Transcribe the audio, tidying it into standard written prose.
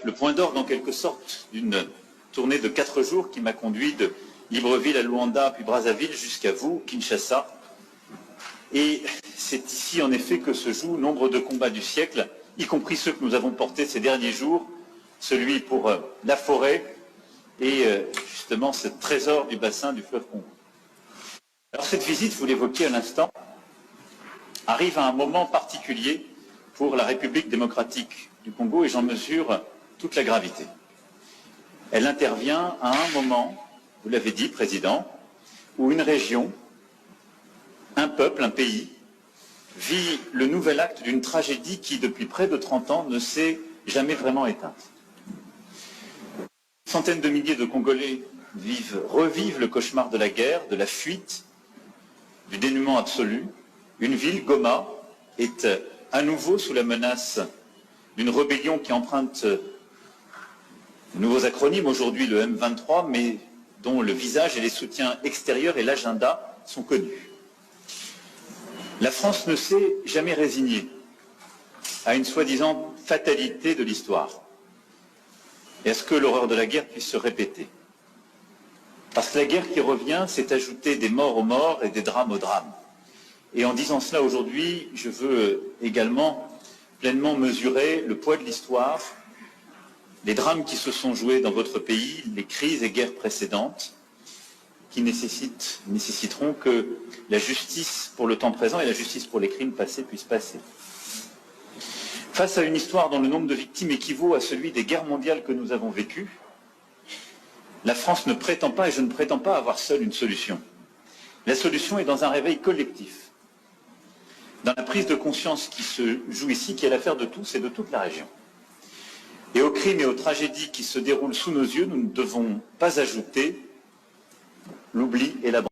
le point d'orgue en quelque sorte d'une tournée de 4 jours qui m'a conduit de Libreville à Luanda puis Brazzaville jusqu'à vous, Kinshasa. Et c'est ici en effet que se jouent nombre de combats du siècle, y compris ceux que nous avons portés ces derniers jours, celui pour la forêt et justement ce trésor du bassin du fleuve Congo. Alors cette visite, vous l'évoquiez à l'instant, arrive à un moment particulier pour la République démocratique du Congo et j'en mesure toute la gravité. Elle intervient à un moment, vous l'avez dit, Président, où une région, un peuple, un pays, vit le nouvel acte d'une tragédie qui, depuis près de 30 ans, ne s'est jamais vraiment éteinte. Des centaines de milliers de Congolais revivent le cauchemar de la guerre, de la fuite, du dénuement absolu. Une ville, Goma, est à nouveau sous la menace d'une rébellion qui emprunte de nouveaux acronymes, aujourd'hui le M23, mais dont le visage et les soutiens extérieurs et l'agenda sont connus. La France ne s'est jamais résignée à une soi-disant fatalité de l'histoire et à ce que l'horreur de la guerre puisse se répéter. Parce que la guerre qui revient, c'est ajouter des morts aux morts et des drames aux drames. Et en disant cela aujourd'hui, je veux également pleinement mesurer le poids de l'histoire, les drames qui se sont joués dans votre pays, les crises et guerres précédentes, qui nécessiteront que la justice pour le temps présent et la justice pour les crimes passés puissent passer. Face à une histoire dont le nombre de victimes équivaut à celui des guerres mondiales que nous avons vécues, la France ne prétend pas, et je ne prétends pas avoir seule une solution. La solution est dans un réveil collectif, dans la prise de conscience qui se joue ici, qui est l'affaire de tous et de toute la région. Et aux crimes et aux tragédies qui se déroulent sous nos yeux, nous ne devons pas ajouter l'oubli et l'abandon.